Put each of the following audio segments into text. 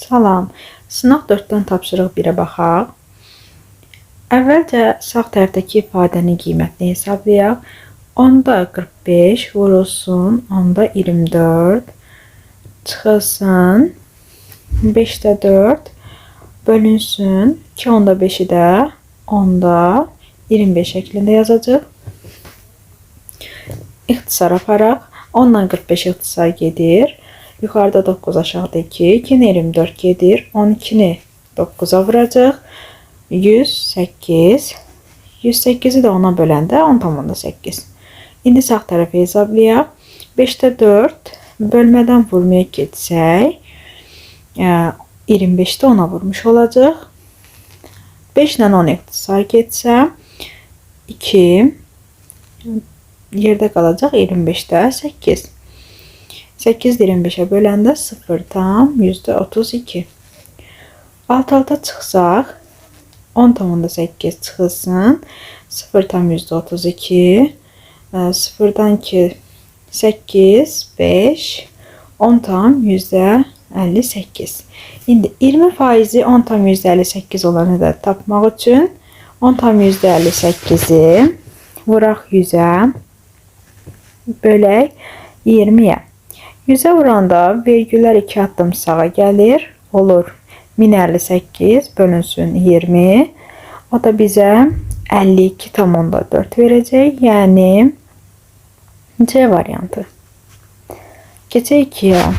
Salam. Sınaq 4-dən tapşırıq 1-ə baxaq. Əvvəlcə sağ tərəfdəki ifadənin qiymətini hesablayaq. 10-da 45 vurulsun 10-da 24 çıxılsın 5-də 4 bölünsün 2 10-da 5-i də 10-da 25 şəklində yazacaq. İxtisar aparaq. 10-dan 45 ixtisar gedir. Yuxarıda 9, aşağıda 2. 2-ni 24 gedir. 12-ni 9-a vuracaq. 108. 108-i də 10-a böləndə 10,8. İndi sağ tərəfi hesablayaq. 5-də 4 bölmədən vurmaya getsək 25-də 10-a vurmuş olacaq. 5 ilə 10 ixtisar getsə 2 yerdə qalacaq 25-də 8. 8 25-ə böləndə 0,32. Alt-alta çıxsaq 10,8 çıxılsın 0,32. 0-dan 2 8 5 10,58. İndi 20%-i 10,58 olanı da tapmaq üçün 10,58-i vuraq 100-ə bölək 20-yə. 100-ə vuranda vergüllər 2 addım sağa gəlir. Olur 1058 bölünsün 20. O da bizə 52,4 verəcək. Yəni C variantı. Keçək 2-yə.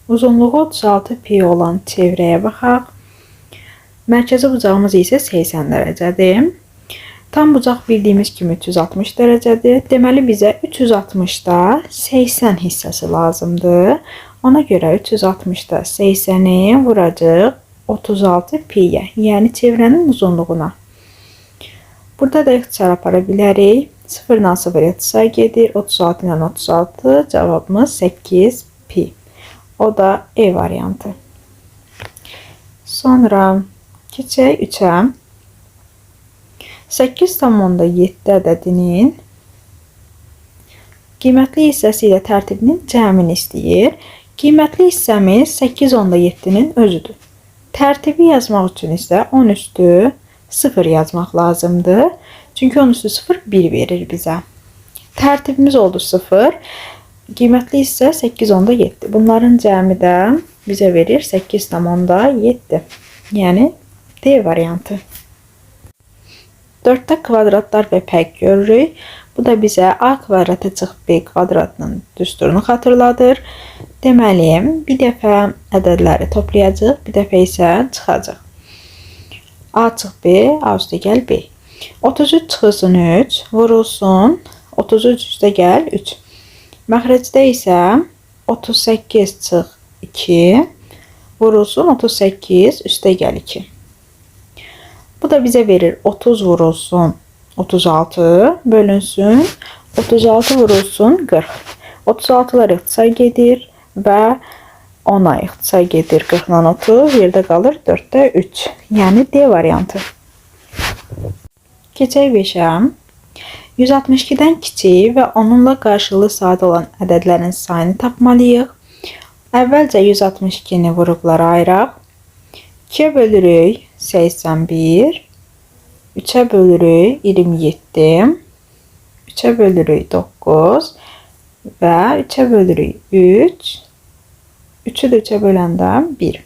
Uzunluğu 36 pi olan çevrəyə baxaq. Mərkəzi bucağımız isə 80 dərəcədir. Tam bucaq bildiyimiz kimi 360 dərəcədir. Deməli bizə 360-da 80 hissəsi lazımdır. Ona görə 360-da 80-i vuracaq 36 piyə, yəni çevrənin uzunluğuna. Burada da ixtisar apara bilərik. 0 ilə 0 ixtisar gedir. 36 ilə 36 cavabımız 8 pi. O da E variantı. Sonra keçək 3-ə. 8,7 ədədinin qiymətli hissəsi ilə tərtibinin cəmini istəyir. Qiymətli hissəmiz 8,7-nin özüdür. Tərtibi yazmaq üçün isə 10 üstü 0 yazmaq lazımdır. Çünki 10 üstü 0 1 verir bizə. Tərtibimiz oldu 0. Qiymətli hissə 8,7. Bunların cəmi də bizə verir 8,7. Yəni D variantı. 4-də kvadratlar və pək görürük. Bu da bizə A kvadratı çıx B kvadratının düsturunu xatırladır. Deməli, bir dəfə ədədləri toplayacaq, bir dəfə isə çıxacaq. A çıx B, A üstə gəl B. 33 çıxılsın 3, vurulsun 33 üstə gəl 3. Məxrəcdə isə 38 çıx 2, vurulsun 38 üstə gəl 2. Bu da bizə verir 30 vurulsun 36 bölünsün 36 vurulsun 40. 36'lar ixtisar gedir və 10'a ixtisar gedir 40'dan 30 yerdə qalır 4'də 3. Yəni D variantı. Keçək 5'ə. 162'dən kiçik və onunla qarşılığı sadə olan ədədlərin sayını tapmalıyıq. Əvvəlcə 162'ni vurublara ayıraq. 2'yə bölürük 81, 3'ə bölürük 27, 3'ə bölürük 9 və 3'ə bölürük 3, 3'ü də 3'ə böləndə 1.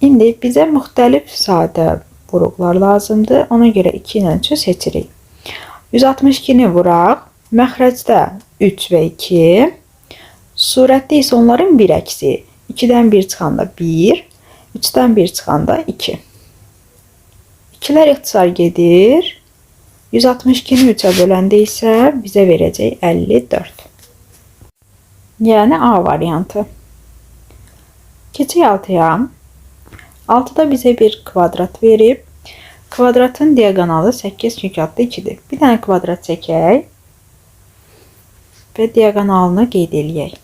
İndi bizə müxtəlif sadə vuruqlar lazımdır. Ona görə 2 ilə 3'ü seçirik. 162'ni vuraq. Məxrəcdə 3 və 2. Surətdə isə onların bir əksi. 2'dən 1 çıxanda 1. 3'dən 1 çıxanda 2. 2'lər ixtisar gedir. 162'ni 3'ə böləndə isə bizə verəcək 54. Yəni A variantı. Keçək 6'ya. 6'da bizə bir kvadrat verib. Kvadratın diaqonalı 8/2'dir. Bir dənə kvadrat çəkək və diaqonalını qeyd eləyək.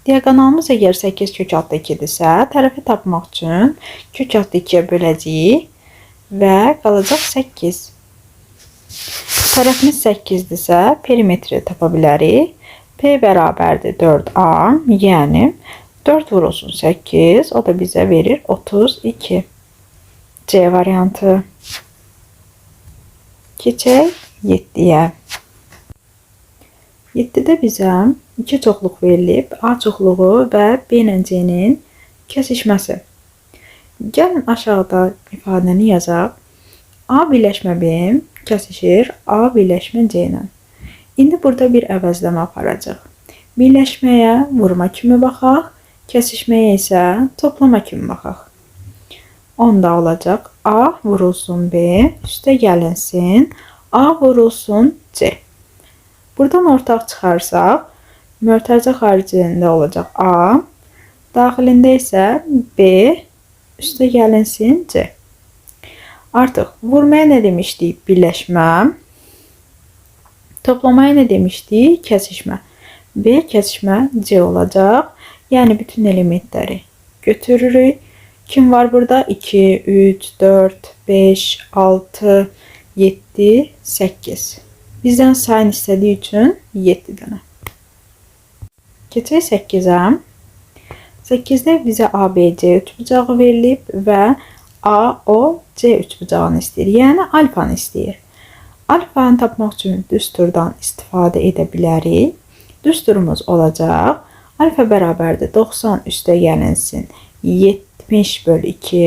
Diaqonalımız əgər 8/2'dirsə, tərəfi tapmaq üçün kök altı 2'yə böləcəyik və qalacaq 8. Tərəfimiz 8-dirsə, perimetri tapa bilərik. P bərabərdir 4A, yəni 4 vurulsun 8, o da bizə verir 32. C variantı. Keçək 7-yə. 7-də bizə 2 çoxluq verilib, A çoxluğu və B ilə C-nin kəsişməsi. Gəlin aşağıda ifadəni yazaq. A birləşmə B kəsişir A birləşmə C ilə. İndi burada bir əvəzləmə aparacaq. Birləşməyə vurma kimi baxaq, kəsişməyə isə toplama kimi baxaq. Onda olacaq A vurulsun B, üstə gəlinsin A vurulsun C. Buradan ortaq çıxarsaq, mörtəzə xaricində olacaq A, daxilində isə B, üstə gəlinsin C. Artıq vurmaya nə demişdik? Birləşmə. Toplamaya nə demişdik? Kəsişmə. B kəsişmə C olacaq. Yəni bütün elementləri götürürük. Kim var burada? 2, 3, 4, 5, 6, 7, 8. Bizdən sayın istədiyi üçün 7 dənə. Keçək 8-ə. 8-də bizə ABC üçbucağı verilib və AOC üçbucağını istəyir. Yəni alfanı istəyir. Alfanı tapmaq üçün düsturdan istifadə edə bilərik. Düsturumuz olacaq. Alfa bərabərdir 90 üstə gəlinsin 70 bölü 2.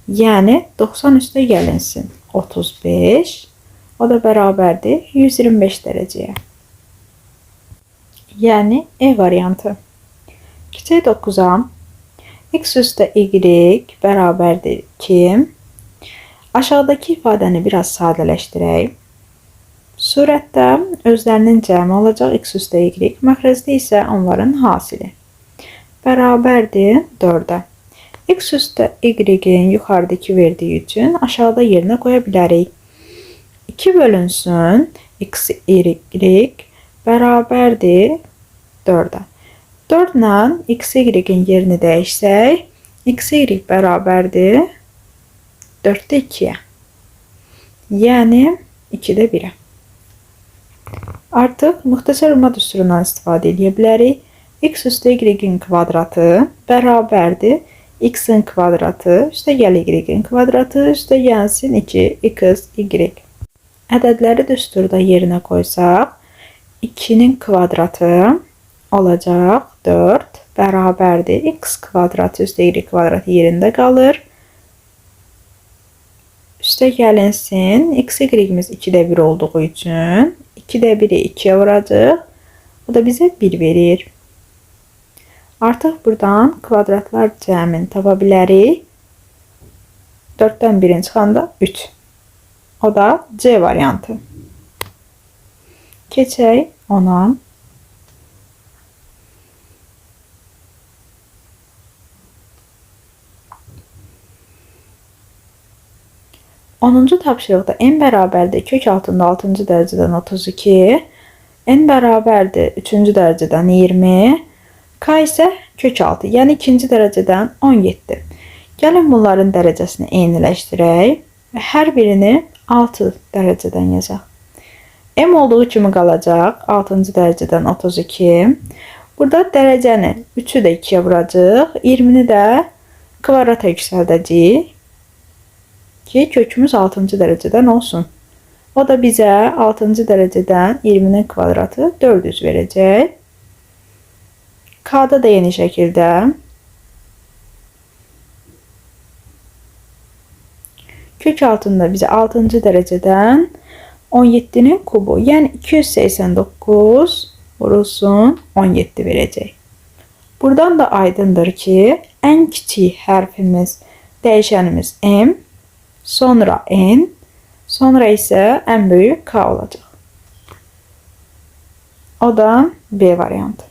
Yəni 90 üstə gəlinsin 35. O da bərabərdir 125 dərəcəyə. Yəni E variantı. Keçək 9-a. X üstə Y bərabərdir 2. Aşağıdakı ifadəni biraz sadələşdirək. Surətdə özlərinin cəmi olacaq X üstə Y, məxrəcdə isə onların hasili. Bərabərdir 4-ə. X üstə Y-in yuxarıdakı verdiyi üçün aşağıda yerinə qoya bilərik. 2 bölünsün X, Y bərabərdir 4-ə. 4 ilə X, Y-in yerini dəyişsək, X, Y bərabərdir 4-də 2-yə. Yəni 2-də 1-ə. Artıq müxtəsər vurma düsturundan istifadə edə bilərik. X üstə Y-in kvadratı bərabərdir X-in kvadratı üstə gəl Y-in kvadratı üstə gəlsin 2x, Y. Ədədləri düsturda yerinə qoysaq, 2-nin kvadratı olacaq 4 bərabərdir X kvadratı üstə Y kvadratı yerində qalır. Üstə gəlinsin, X, Y-imiz 2-də 1 olduğu üçün 2-də 1-i 2-yə vuracaq. O da bizə 1 verir. Artıq buradan kvadratlar cəmini tapa bilərik. 4-dən 1-in çıxanda 3. O da C variantı. Keçək 10-a. Onuncu tapşırıqda n bərabərdir kök altında 6-cı dərəcədən 32, n bərabərdir 3-cü dərəcədən 20, k isə kök altı, yəni 2-ci dərəcədən 17. Gəlin bunların dərəcəsini eyniləşdirək və hər birini 6 dərəcədən yazaq. M olduğu kimi qalacaq 6-cı dərəcədən 32. Burada dərəcəni 3-ü də 2-yə vuracaq, 20-ni də kvadrata yüksəldəcəyik ki, kökümüz 6-cı dərəcədən olsun. O da bizə 6-cı dərəcədən 20-nin kvadratı 400 verəcək. K-da da yeni şəkildə kök altında bizə 6-cı dərəcədən 17-nin kubu, yəni 289 vurulsun 17 verəcək. Buradan da aydındır ki, ən kiçik hərfimiz, dəyişənimiz M, sonra N, sonra isə ən böyük K olacaq. O da B variantı.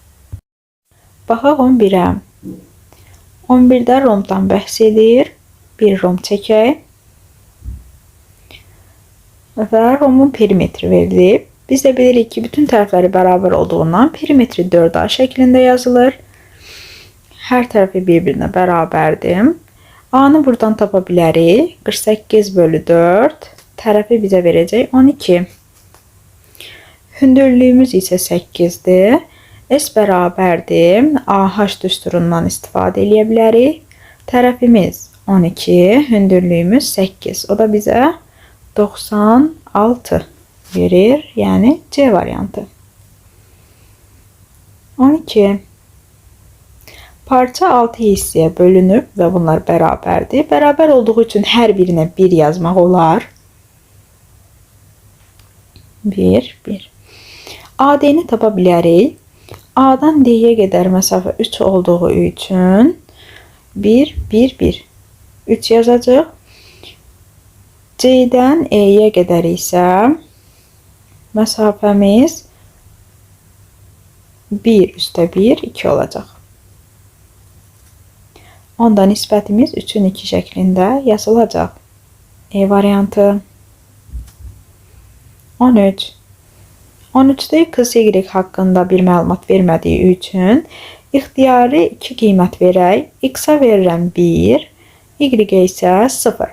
Baxaq 11-ə. 11-də romdan bəhs edir. Bir rom çəkək. Və romun perimetri verilib. Biz də bilirik ki, bütün tərəfləri bərabər olduğundan perimetri 4A şəklində yazılır. Hər tərəfi bir-birinə bərabərdir. A-nı buradan tapa bilərik. 48 bölü 4 tərəfi bizə verəcək 12. Hündürlüyümüz isə 8-dir. S bərabərdir. AH düsturundan istifadə edə bilərik. Tərəfimiz 12, hündürlüyümüz 8. O da bizə 96 verir. Yəni C variantı. 12. Parça 6 hissəyə bölünüb və bunlar bərabərdir. Bərabər olduğu üçün hər birinə 1 yazmaq olar. 1, 1. AD-ni tapa bilərik. A-dan D-yə qədər məsafə 3 olduğu üçün 1, 1, 1. 3 yazacaq. C-dən E-yə qədər isə məsafəmiz 1 üstə 1, 2 olacaq. Onda nisbətimiz 3-ün 2 şəklində yazılacaq. E variantı. 13. 13-də x, y haqqında bir məlumat vermədiyi üçün ixtiyari 2 qiymət verək. X-a verirəm 1, y-ə isə 0.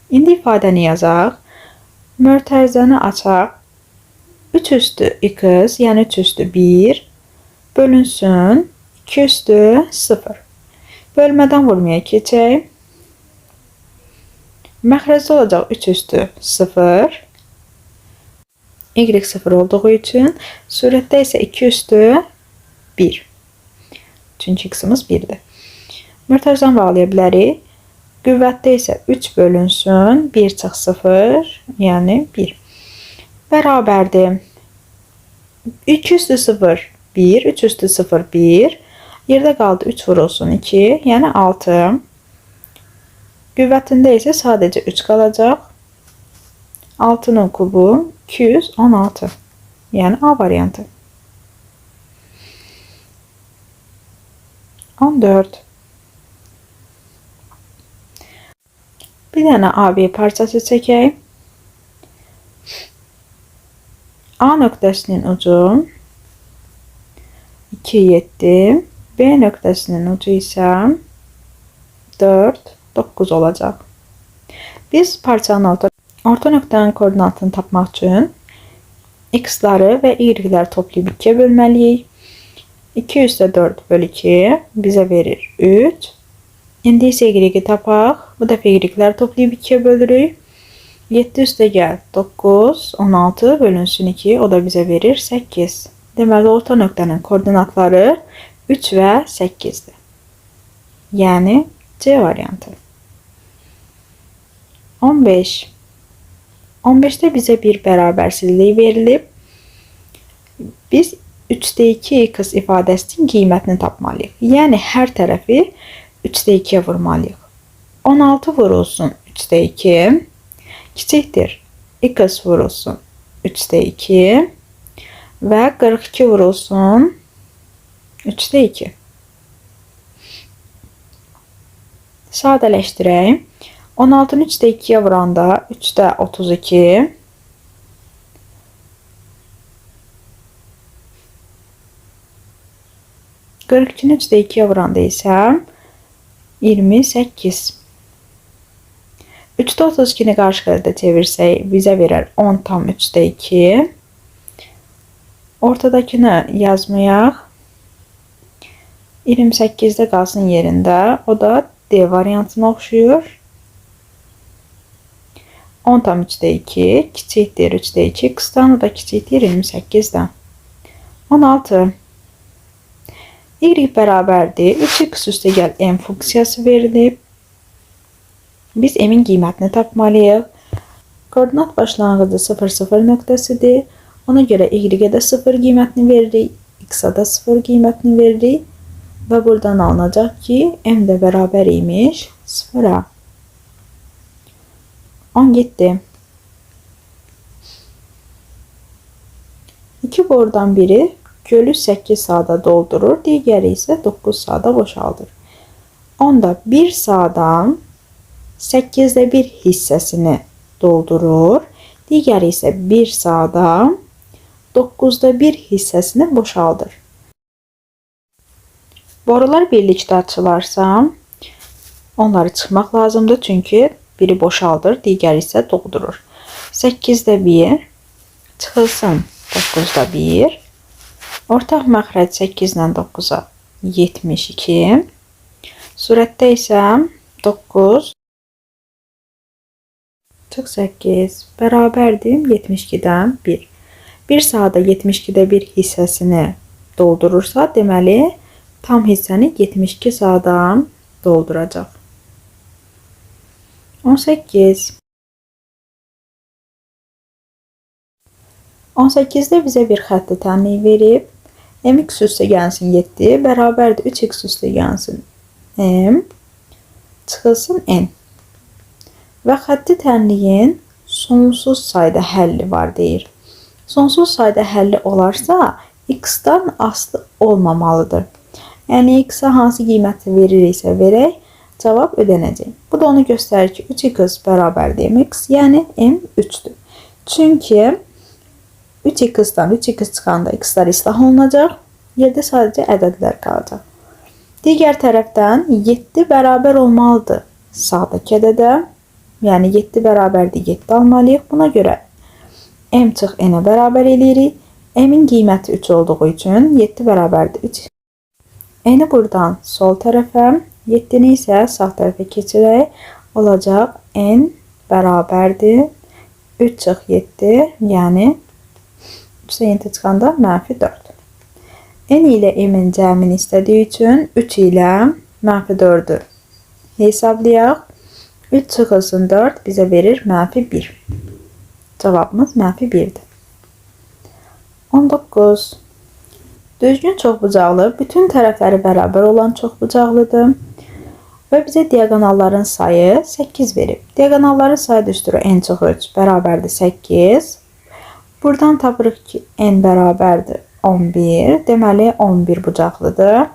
İndi ifadəni yazaq. Mötərizəni açaq. 3 üstü x, yəni 3 üstü 1 bölünsün 2 üstü 0. Bölmədən vurmaya keçək. Məxrəcdə olacaq 3 üstü 0. Y 0 olduğu üçün surətdə isə 2 üstü 1. Çünki x-imiz 1-dir. Mötərizəni bağlaya bilərik. Qüvvətdə isə 3 bölünsün 1 çıx 0, yəni 1. Bərabərdir. 2 üstü 0, 1, 3 üstü 0, 1. Yerdə qaldı 3 vurulsun 2, yəni 6. Qüvvətində isə sadəcə 3 qalacaq. 6-nın kubu 216. Yəni A variantı. 14. Bir dənə AB parçası çəkək. A nöqtəsinin ucu 2, 7. B nöqtəsinin ucu isə 4, 9 olacaq. Biz parçanın orta nöqtənin koordinatını tapmaq üçün x-ları və y-ləri toplayıb 2-yə bölməliyik. 2 üstə 4 bölü 2 bizə verir 3. İndi isə y-i tapaq. Bu dəfə y-ləri toplayıb 2-yə bölürük. 7 üstə gəl 9, 16 bölünsün 2, o da bizə verir 8. Deməli, orta nöqtənin koordinatları 3 və 8-dir. Yəni C variantı. 15. 15-də bizə bir bərabərsizlik verilib. Biz 3-də 2x ifadəsinin qiymətini tapmalıyıq. Yəni hər tərəfi 3-də 2-yə vurmalıyıq. 16 vurulsun 3-də 2 kiçikdir. X vurulsun 3-də 2 və 42 vurulsun 3-də 2. Sadələşdirək. 16-nı 3-də 2-yə vuranda 3-də 32. 42-ni 3-də 2-yə vuranda isə 28. 3-də 32-ni qarşı tərəfə çevirsək, bizə verər 10 tam 3-də 2. Ortadakını yazmayaq. 28-də qalsın yerində. O da D variantına oxşuyur. 10 tam 3-də 2 kiçikdir 3-də 2 x-dan, o da kiçikdir 28-dən. 16. Y bərabərdir. 3x üstə gəl m funksiyası verilib. Biz m'in qiymətini tapmalıyıq. Koordinat başlanğıcı 0, 0 nöqtəsidir. Ona görə y-ə də 0 qiymətini veririk. X-a da 0 qiymətini veririk. Və buradan alınacaq ki, m də bərabər imiş 0-a. 17. 2 borudan biri gölü 8 sahada doldurur, digəri isə 9 sahada boşaldır. Onda 1 sahadan 8'də 1 hissəsini doldurur, digəri isə 1 sahadan 9'da 1 hissəsini boşaldır. Borular birlikdə açılarsa, onları çıxmaq lazımdır, çünki biri boşaldır, digəri isə doldurur. 8'də 1 çıxılsın 9'da 1. Ortaq məxrəc 8 ilə 9-a 72. Surətdə isə 9 çıx 8 bərabərdir 72-dən 1. Bir sahada 72-də 1 hissəsini doldurursa, deməli, tam hissəni 72 sahadan dolduracaq. 18. 18-də bizə bir xətti tənliyi verib. Mx üstə gəlsin 7 bərabərdir 3x üstə gəlsin m çıxılsın n. Və xətti tənliyin sonsuz sayda həlli var deyir. Sonsuz sayda həlli olarsa, x-dan asılı olmamalıdır. Yəni, x-a hansı qiyməti veririksə verək, cavab ödənəcək. Bu da onu göstərir ki, 3x bərabərdir mx, yəni m 3-dür. Çünki 3x-dan 3x çıxanda x-lar islah olunacaq, yerdə sadəcə ədədlər qalacaq. Digər tərəfdən 7 bərabər olmalıdır sağdakı ədədə, yəni 7 bərabərdir 7 almalıyıq. Buna görə m çıx n-ə bərabər eləyirik. M-in qiyməti 3 olduğu üçün 7 bərabərdir 3. N-i buradan sol tərəfə, 7-ni isə sağ tərəfə keçirək. Olacaq n bərabərdir 3 çıx 7, yəni 3-yə çıxanda -4. N ilə m-in cəmini istədiyi üçün 3 ilə -4-ü hesablayaq. 3 çıxılsın 4 bizə verir -1. Cavabımız -1-dir. 19. Düzgün çoxbucaqlı bütün tərəfləri bərabər olan çoxbucaqlıdır. Və bizə diagonalların sayı 8 verib. Diagonalların sayı düsturu n çıx 3 bərabərdir 8. Buradan tapırıq ki, n bərabərdir 11. Deməli, 11 bucaqlıdır.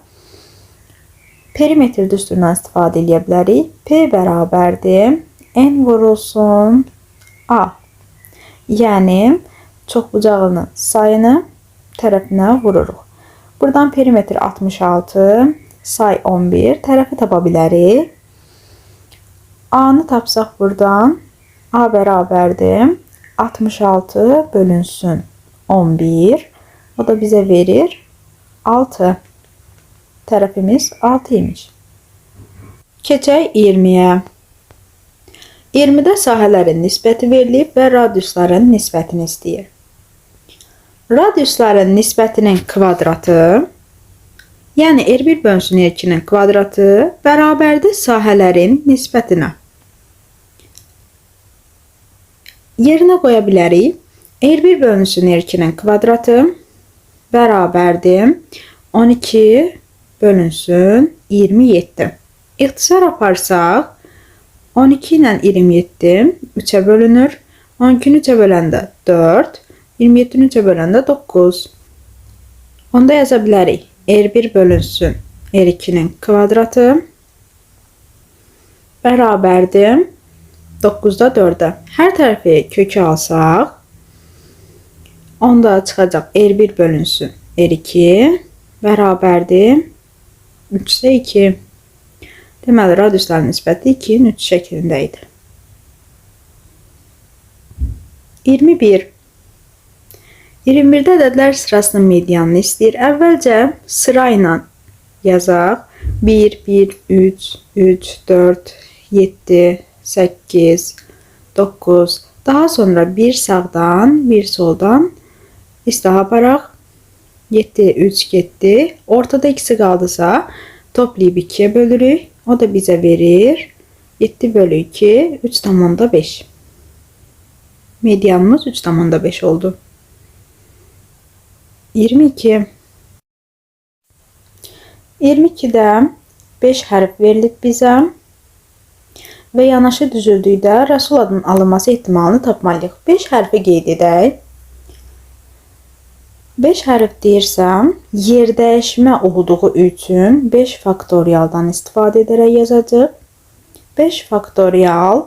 Perimetr düsturundan istifadə edə bilərik. P bərabərdir n vurulsun a. Yəni, çoxbucaqlının sayını tərəfinə vururuq. Buradan perimetr 66, say 11, tərəfi tapa bilərik. A-nı tapsaq buradan a bərabərdir 66 bölünsün 11. O da bizə verir 6. Tərəfimiz 6 imiş. Keçək 20-yə. 20-də sahələrin nisbəti verilib və radiusların nisbətini istəyir. Radiusların nisbətinin kvadratı, yəni R1 bölünsün R2-nin kvadratı bərabərdir sahələrin nisbətinə. Yerinə qoya bilərik. R1 bölünsün R2-nin kvadratı bərabərdir 12 bölünsün 27. İxtisar aparsaq, 12 ilə 27 3-ə bölünür. 12-ni 3-ə böləndə 4, 27-ni 3-ə böləndə 9. Onda yaza bilərik. R1 bölünsün R2-nin kvadratı bərabərdir 9-da 4-ə. Hər tərəfi kökü alsaq, onda çıxacaq R1 bölünsün R2 bərabərdir 3-də 2. Deməli, radiusların nisbəti 2-nin 3 şəklində idi. 21. 21-də ədədlər sırasının medianını istəyir. Əvvəlcə sıra ilə yazaq. 1, 1, 3, 3, 4, 7, 8, 9. Daha sonra bir sağdan, bir soldan istiha aparaq. 7, 3 getdi. Ortada ikisi qaldısa toplayıb 2-yə bölürük. O da bizə verir 7 bölü 2, 3,5. Medianımız 3,5 oldu. 22. 22-də 5 hərf verilib bizə və yanaşı düzüldükdə rəsul adının alınması ehtimalını tapmalıyıq. 5 hərfi qeyd edək. 5 hərf deyirsəm, yer dəyişmə olduğu üçün 5 faktorialdan istifadə edərək yazacaq. 5 faktorial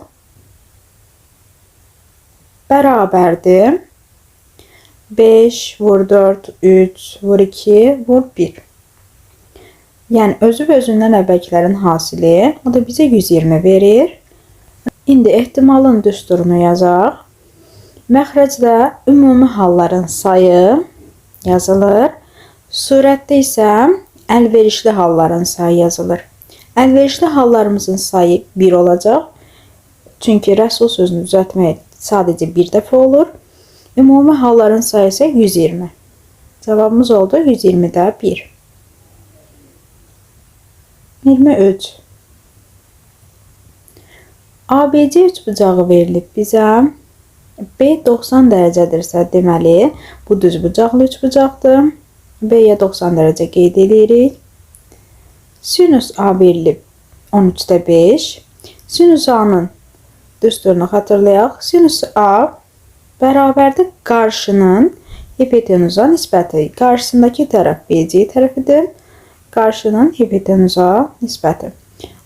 bərabərdir 5 vur 4, 3 vur 2 vur 1. Yəni, özündən əvvəlkilərin hasili, o da bizə 120 verir. İndi ehtimalın düsturunu yazaq. Məxrəcdə ümumi halların sayı yazılır. Surətdə isə əlverişli halların sayı yazılır. Əlverişli hallarımızın sayı 1 olacaq. Çünki rəsul sözünü düzəltmək sadəcə bir dəfə olur. Ümumi halların sayı isə 120. Cavabımız oldu 120-də 1. 23. ABC üçbucağı verilib bizə. B 90 dərəcədirsə, deməli, bu düzbucaqlı üçbucaqdır. B-yə 90 dərəcə qeyd edirik. Sinus A verilib 13-də 5. Sinus A-nın düsturunu xatırlayaq. Sinus A bərabərdir qarşının hipotenuza nisbəti. Qarşısındakı tərəf BC tərəfidir. Qarşının hipotenuza nisbəti.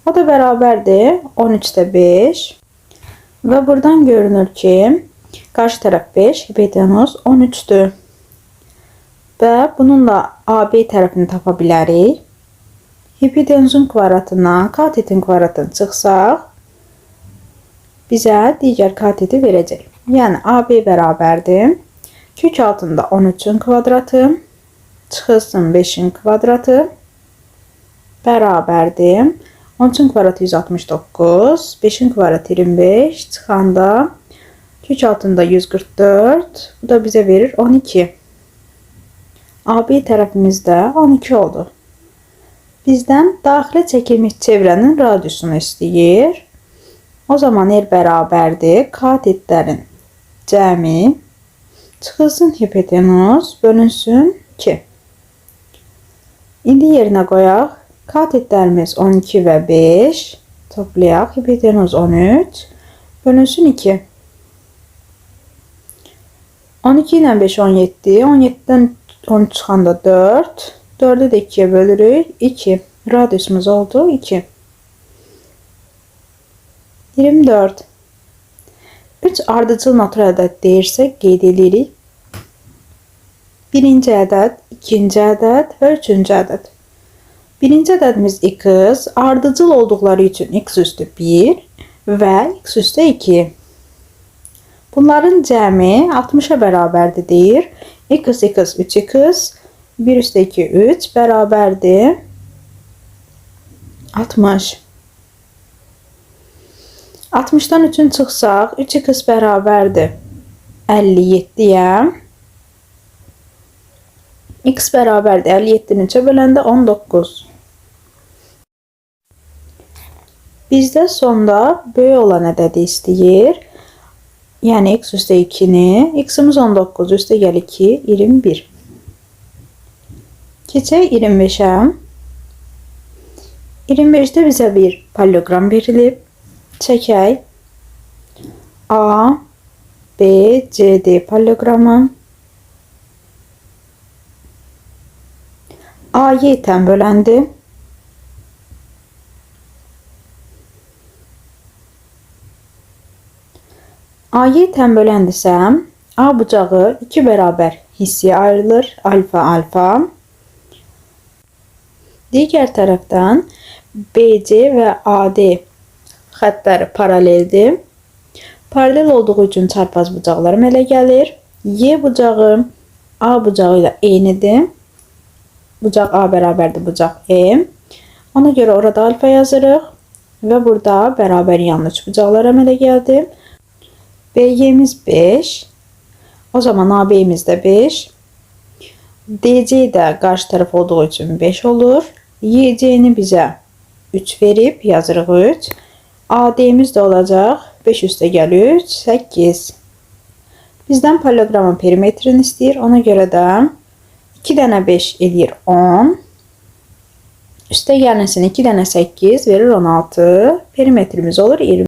O da bərabərdir 13-də 5. Və buradan görünür ki, qarşı tərəf 5, hipotenuz 13-dür. Və bununla AB tərəfini tapa bilərik. Hipotenuzun kvadratından katetin kvadratını çıxsaq, bizə digər kateti verəcək. Yəni AB bərabərdir. Kök altında 13-ün kvadratı, çıxılsın 5-in kvadratı bərabərdir. 13-ün kvadratı 169, 5-in kvadratı 25, çıxanda kök altında 144, bu da bizə verir 12. AB tərəfimizdə 12 oldu. Bizdən daxilə çəkilmiş çevrənin radiusunu istəyir. O zaman R bərabərdir katetlərin cəmi çıxılsın hipotenuz bölünsün 2. İndi yerinə qoyaq. Katetlərimiz 12 və 5 toplayaq. Hipotenuz 13 bölünsün 2. 12 ilə 5 17. 17-dən 13 çıxanda 4. 4'ü də 2'ye bölürük. 2. Radiusumuz oldu 2. 24. 3 ardıcıl natural ədəd deyirsək qeyd edirik. Birinci ədəd, ikinci ədəd və üçüncü ədəd. Birinci ədədimiz x, ardıcıl olduqları üçün x üstü 1 və x üstü 2. Bunların cəmi 60'a bərabərdir deyir. X, 3x, 1 üstü 2, 3 bərabərdir 60. 60'dan 3'ün çıxsaq, 3x bərabərdir 57'yə. X bərabərdir 57'ni 3'ə böləndə 19. Bizdə sonda böyük olan ədədi istəyir. Yəni x üstə 2'ni, x'imiz 19, üstə gəl 2, 21. Keçək 25'ə. 25'də bizə bir parallelogram verilib. Çəkək. A, B, C, D parallelogramı. A, Y-dən böləndi. A, Y-dən böləndisə, A bucağı 2 bərabər hissəyə ayrılır. Alfa, alfa. Digər tərəfdən BC və AD xəttləri paraleldir. Paralel olduğu üçün çarpaz bucaqlar əmələ gəlir. Y bucağı A bucağı ilə eynidir. Bucaq A bərabərdir bucaq M. Ona görə orada alfa yazırıq. Və burada bərabər yanlı üç bucaqlar əmələ gəldi. BY'miz 5. O zaman AB'miz də 5. DC də qarşı tərəf olduğu üçün 5 olur. YC'ni bizə 3 verib, yazırıq 3. AD'miz də olacaq 5 üstə gəl 3, 8. Bizdən parallelogramın perimetrini istəyir. Ona görə də 2 dənə 5 eləyir 10. Üstə gəlməsin 2 dənə 8 verir 16. Perimetrimiz olur 20.